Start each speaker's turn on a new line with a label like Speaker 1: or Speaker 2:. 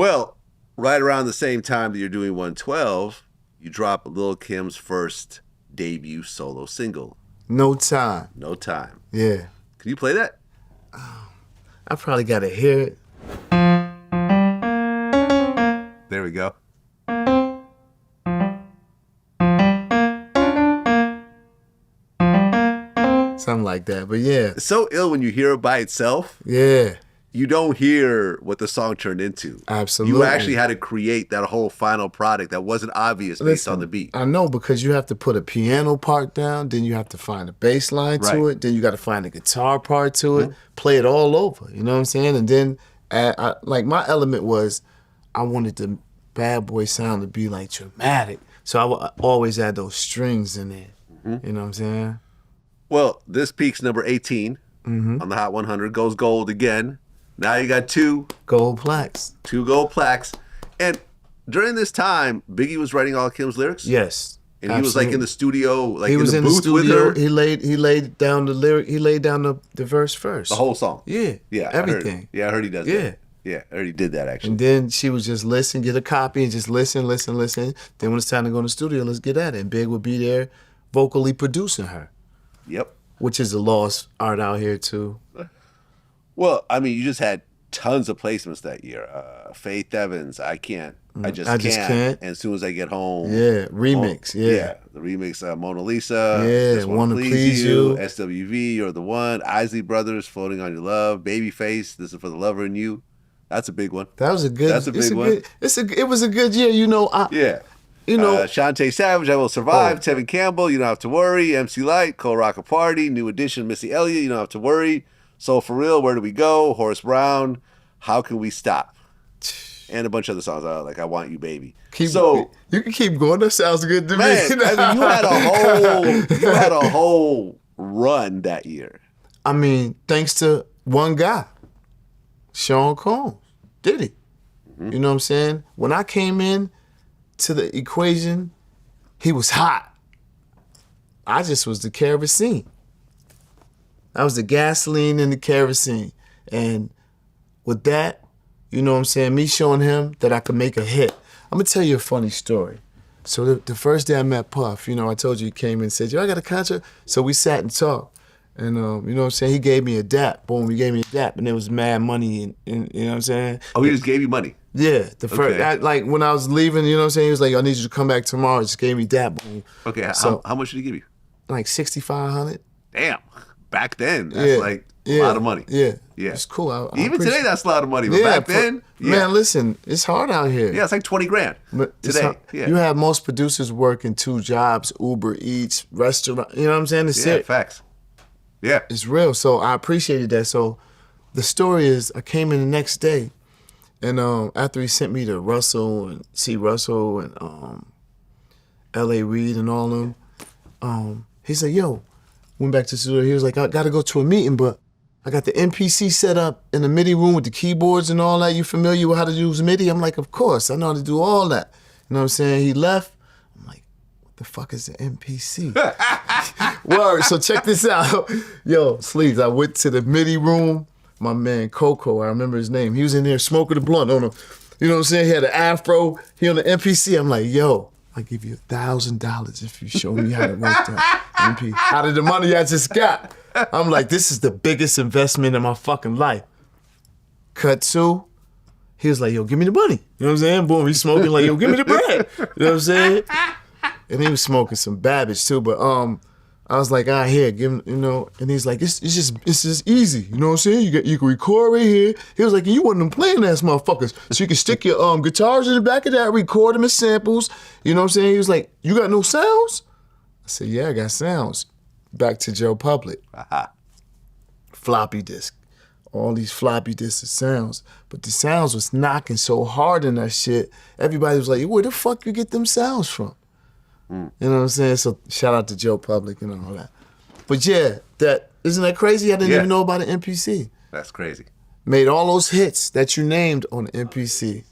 Speaker 1: Well, right around the same time that you're doing 112, you drop Lil Kim's first debut solo single.
Speaker 2: No Time.
Speaker 1: No Time.
Speaker 2: Yeah.
Speaker 1: Can you play that?
Speaker 2: I probably got to hear it.
Speaker 1: There we go.
Speaker 2: Something like that, but yeah.
Speaker 1: It's so ill when you hear it by itself.
Speaker 2: Yeah.
Speaker 1: You don't hear what the song turned into.
Speaker 2: Absolutely.
Speaker 1: You actually had to create that whole final product that wasn't obvious based on the beat.
Speaker 2: I know, because you have to put a piano part down, then you have to find a bass line to it, then you got to find a guitar part to it, play it all over, you know what I'm saying? And then, like, my element was, I wanted the bad boy sound to be, like, dramatic. So I would always add those strings in there, you know what I'm saying?
Speaker 1: Well, this peaks number 18 on the Hot 100, goes gold again. Now you got two
Speaker 2: gold plaques.
Speaker 1: Two gold plaques. And during this time, Biggie was writing all Kim's lyrics?
Speaker 2: Yes.
Speaker 1: And he was like in the studio, like
Speaker 2: he was
Speaker 1: in the booth with her?
Speaker 2: He laid down the lyric, he laid down the verse first.
Speaker 1: The whole song?
Speaker 2: Yeah.
Speaker 1: Yeah.
Speaker 2: Everything.
Speaker 1: I heard he does that. Yeah, I heard he did that actually.
Speaker 2: And then she would just listen, get a copy, and just listen. Then when it's time to go in the studio, let's get at it. And Big would be there vocally producing her.
Speaker 1: Yep.
Speaker 2: Which is a lost art out here too.
Speaker 1: Well, I mean, you just had tons of placements that year. Faith Evans, I just can't. And as soon as I get home.
Speaker 2: Yeah, remix,
Speaker 1: the remix, Mona Lisa.
Speaker 2: Yeah,
Speaker 1: Just Wanna Please You. SWV, You're the One. Isley Brothers, Floating on Your Love. Babyface, This is for the Lover in You. That's a big one.
Speaker 2: That's a big one. It was a good year, you know. You know,
Speaker 1: Shantae Savage, I Will Survive. Tevin Campbell, You Don't Have to Worry. MC Light, Cole Rocker Party. New Edition, Missy Elliott, You Don't Have to Worry. Soul for Real, Where Do We Go? Horace Brown, How Can We Stop? And a bunch of other songs, like I Want You, Baby.
Speaker 2: You can keep going. That sounds good to me.
Speaker 1: I mean, you had a whole run that year.
Speaker 2: I mean, thanks to one guy, Sean Combs, Diddy. You know what I'm saying? When I came in to the equation, he was hot. I just was the kerosene. I was the gasoline and the kerosene. And with that, you know what I'm saying, me showing him that I could make a hit. I'm gonna tell you a funny story. So the first day I met Puff, you know, I told you he came in and said, yo, I got a concert. So we sat and talked. And you know what I'm saying, he gave me a dap. Boom, he gave me a dap. And there was mad money, and you know what I'm saying?
Speaker 1: Oh, he just gave you money?
Speaker 2: Yeah, the first, like when I was leaving, you know what I'm saying, he was like, I need you to come back tomorrow. He just gave me dap. Boom.
Speaker 1: Okay,
Speaker 2: so,
Speaker 1: how much did he give you?
Speaker 2: Like $6,500.
Speaker 1: Damn. Back then, that's like a lot of money.
Speaker 2: Yeah. It's cool.
Speaker 1: Even today, that's a lot of money. But back then,
Speaker 2: man, listen, it's hard out here.
Speaker 1: Yeah, it's like 20 grand today.
Speaker 2: You have most producers working 2 jobs, Uber Eats, restaurant. You know what I'm saying? It's
Speaker 1: facts. Yeah.
Speaker 2: It's real. So I appreciated that. So the story is, I came in the next day, and after he sent me to Russell and C. Russell and L.A. Reid and all of them, he said, yo, went back to the studio. He was like, I got to go to a meeting, but I got the MPC set up in the MIDI room with the keyboards and all that. You familiar with how to use MIDI? I'm like, of course. I know how to do all that. You know what I'm saying? He left. I'm like, what the fuck is the MPC? Word. So check this out. Yo, Sleeves, I went to the MIDI room. My man, Coco, I remember his name. He was in there smoking the blunt on him. You know what I'm saying? He had an afro. He on the MPC. I'm like, yo, I'll give you $1,000 if you show me how to work that MP. Out of the money I just got. I'm like, this is the biggest investment in my fucking life. Cut 2. He was like, yo, give me the money. You know what I'm saying? Boom, he's smoking like, yo, give me the bread. You know what I'm saying? And he was smoking some Babbage too, but I was like, here, give him, you know, and he's like, it's just easy. You know what I'm saying? You can record right here. He was like, you want them playing ass motherfuckers. So you can stick your guitars in the back of that, record them as samples. You know what I'm saying? He was like, you got no sounds? I said, yeah, I got sounds. Back to Joe Public. Floppy disk. All these floppy disks of sounds. But the sounds was knocking so hard in that shit, everybody was like, where the fuck you get them sounds from? You know what I'm saying? So shout out to Joe Public and all that. But yeah, isn't that crazy? I didn't even know about the MPC.
Speaker 1: That's crazy.
Speaker 2: Made all those hits that you named on the MPC.